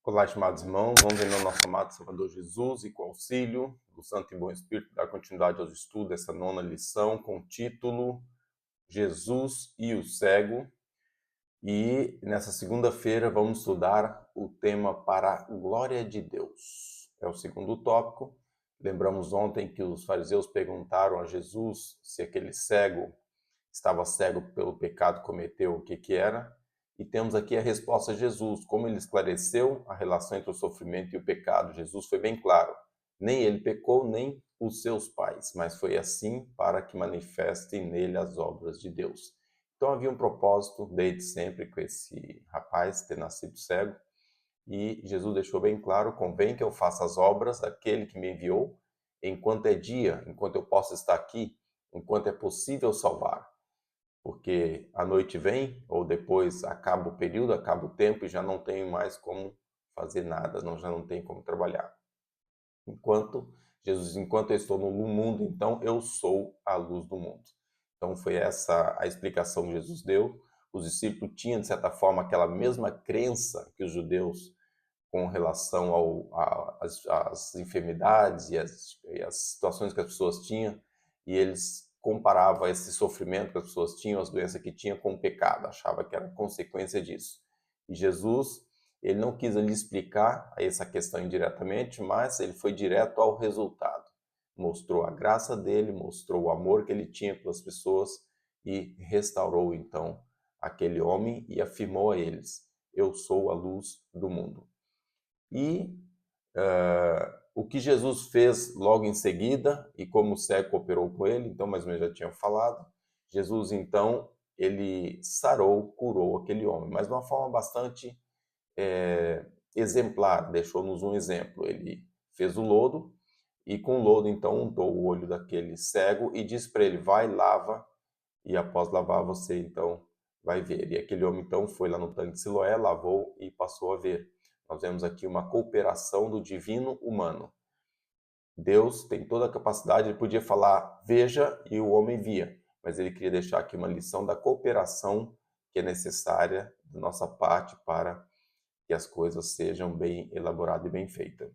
Olá, estimados irmãos, vamos em nome do nosso amado Salvador Jesus e com o auxílio do Santo e Bom Espírito dar continuidade aos estudos dessa nona lição com o título Jesus e o Cego. E nessa segunda-feira vamos estudar o tema para a glória de Deus. É o segundo tópico. Lembramos ontem que os fariseus perguntaram a Jesus se aquele cego estava cego pelo pecado que cometeu, o que era. E temos aqui a resposta de Jesus, como ele esclareceu a relação entre o sofrimento e o pecado. Jesus foi bem claro, nem ele pecou, nem os seus pais, mas foi assim para que manifestem nele as obras de Deus. Então havia um propósito desde sempre com esse rapaz ter nascido cego, e Jesus deixou bem claro, convém que eu faça as obras daquele que me enviou, enquanto é dia, enquanto eu posso estar aqui, enquanto é possível salvar. Porque a noite vem, ou depois acaba o período, acaba o tempo e já não tenho mais como fazer nada, já não tenho como trabalhar. Enquanto eu estou no mundo, então eu sou a luz do mundo. Então foi essa a explicação que Jesus deu. Os discípulos tinham, de certa forma, aquela mesma crença que os judeus com relação às enfermidades e as situações que as pessoas tinham, e eles comparavam esse sofrimento que as pessoas tinham, as doenças que tinham, com o pecado, achava que era consequência disso. E Jesus, ele não quis lhe explicar essa questão indiretamente, mas ele foi direto ao resultado. Mostrou a graça dele, mostrou o amor que ele tinha pelas pessoas e restaurou então aquele homem e afirmou a eles: eu sou a luz do mundo. E o que Jesus fez logo em seguida, e como o cego cooperou com ele, então mais ou menos já tinha falado, Jesus então, ele sarou, curou aquele homem, mas de uma forma bastante exemplar, deixou-nos um exemplo. Ele fez o lodo, e com o lodo então untou o olho daquele cego e disse para ele, vai, lava, e após lavar você então vai ver. E aquele homem então foi lá no tanque de Siloé, lavou e passou a ver. Nós vemos aqui uma cooperação do divino humano. Deus tem toda a capacidade, ele podia falar veja e o homem via, mas ele queria deixar aqui uma lição da cooperação que é necessária da nossa parte para que as coisas sejam bem elaboradas e bem feitas.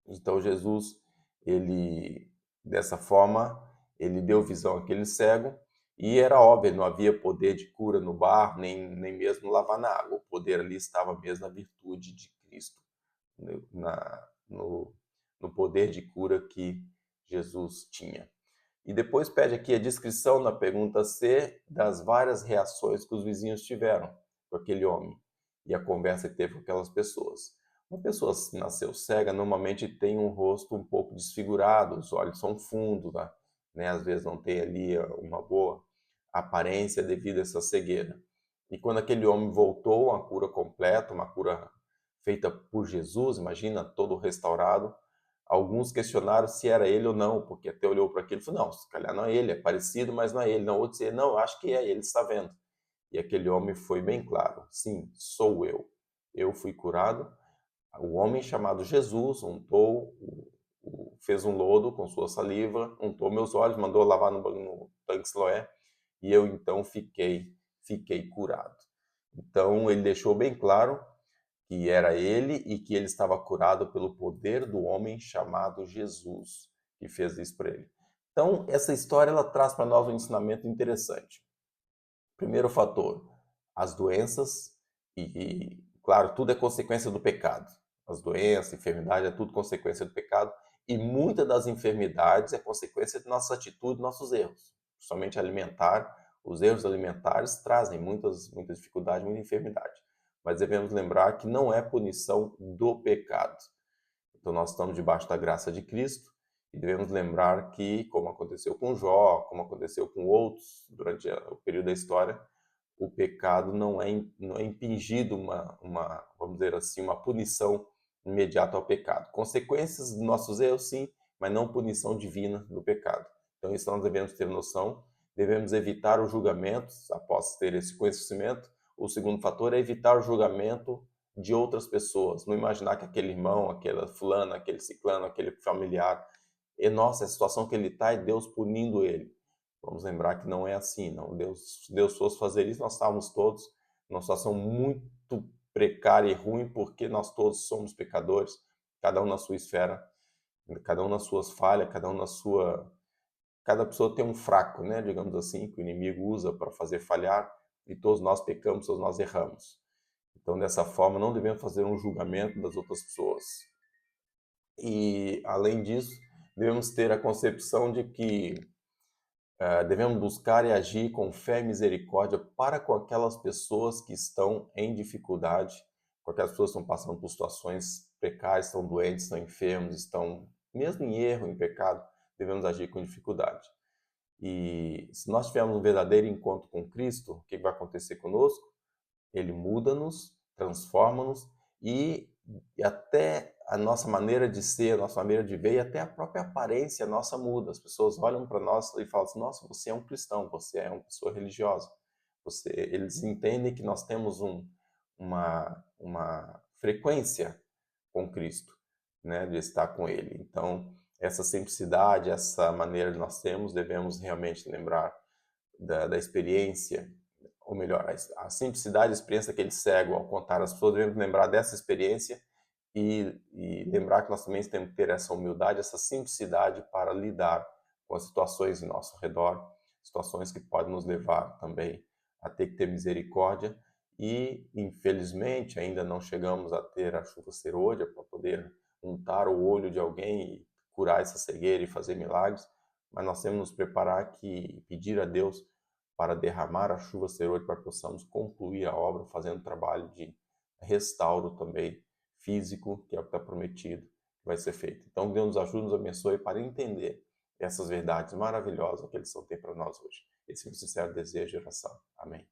Então Jesus, ele dessa forma, ele deu visão àquele cego, e era óbvio, não havia poder de cura no barro, nem mesmo lavar na água. O poder ali estava mesmo na virtude de Cristo, no poder de cura que Jesus tinha. E depois pede aqui a descrição na pergunta C das várias reações que os vizinhos tiveram com aquele homem e a conversa que teve com aquelas pessoas. Uma pessoa que nasceu cega normalmente tem um rosto um pouco desfigurado, os olhos são fundos, né? Às vezes não tem ali uma boa aparência devido a essa cegueira. E quando aquele homem voltou, uma cura completa, uma cura feita por Jesus, imagina, todo restaurado, alguns questionaram se era ele ou não, porque até olhou para aquele e falou, não, se calhar não é ele, é parecido, mas não é ele. Não, outro dizia, não, eu acho que é ele, está vendo. E aquele homem foi bem claro, sim, sou eu. Eu fui curado. O homem chamado Jesus untou, fez um lodo com sua saliva, untou meus olhos, mandou lavar no tanque Siloé, e eu então fiquei curado. Então ele deixou bem claro que era ele e que ele estava curado pelo poder do homem chamado Jesus, que fez isso para ele. Então, essa história ela traz para nós um ensinamento interessante. Primeiro fator, as doenças claro, tudo é consequência do pecado. As doenças, enfermidade, é tudo consequência do pecado. E muitas das enfermidades é consequência de nossa atitude, nossos erros. Principalmente alimentar, os erros alimentares trazem muitas dificuldades, muita enfermidade. Mas devemos lembrar que não é punição do pecado. Então nós estamos debaixo da graça de Cristo e devemos lembrar que, como aconteceu com Jó, como aconteceu com outros durante o período da história, o pecado não é impingido vamos dizer assim, uma punição imediata ao pecado. Consequências dos nossos erros, sim, mas não punição divina do pecado. Então isso nós devemos ter noção, devemos evitar os julgamentos após ter esse conhecimento. O segundo fator é evitar o julgamento de outras pessoas, não imaginar que aquele irmão, aquela fulana, aquele ciclano, aquele familiar, nossa, a situação que ele está é Deus punindo ele. Vamos lembrar que não é assim, não. Deus fosse fazer isso, nós estávamos todos numa situação muito precária e ruim, porque nós todos somos pecadores, cada um na sua esfera, cada um nas suas falhas, cada um na sua... Cada pessoa tem um fraco, né, digamos assim, que o inimigo usa para fazer falhar, e todos nós pecamos, todos nós erramos. Então, dessa forma, não devemos fazer um julgamento das outras pessoas. E, além disso, devemos ter a concepção de que devemos buscar e agir com fé e misericórdia para com aquelas pessoas que estão em dificuldade, com aquelas pessoas que estão passando por situações precárias, estão doentes, estão enfermos, estão mesmo em erro, em pecado, devemos agir com dificuldade. E se nós tivermos um verdadeiro encontro com Cristo, o que vai acontecer conosco? Ele muda-nos, transforma-nos e até a nossa maneira de ser, a nossa maneira de ver e até a própria aparência nossa muda. As pessoas olham para nós e falam assim, nossa, você é um cristão, você é uma pessoa religiosa. Eles entendem que nós temos uma frequência com Cristo, né, de estar com Ele. Então, essa simplicidade, essa maneira que nós temos, devemos realmente lembrar da experiência, ou melhor, a simplicidade e a experiência daquele cego ao contar às pessoas, devemos lembrar dessa experiência e lembrar que nós também temos que ter essa humildade, essa simplicidade para lidar com as situações em nosso redor, situações que podem nos levar também a ter que ter misericórdia e, infelizmente, ainda não chegamos a ter a chuva serôdia para poder untar o olho de alguém e curar essa cegueira e fazer milagres, mas nós temos que nos preparar e pedir a Deus para derramar a chuva serôdia para que possamos concluir a obra, fazendo trabalho de restauro também físico, que é o que está prometido, que vai ser feito. Então, Deus nos ajude, nos abençoe para entender essas verdades maravilhosas que eles são ter para nós hoje. Esse é o meu sincero desejo e oração. Amém.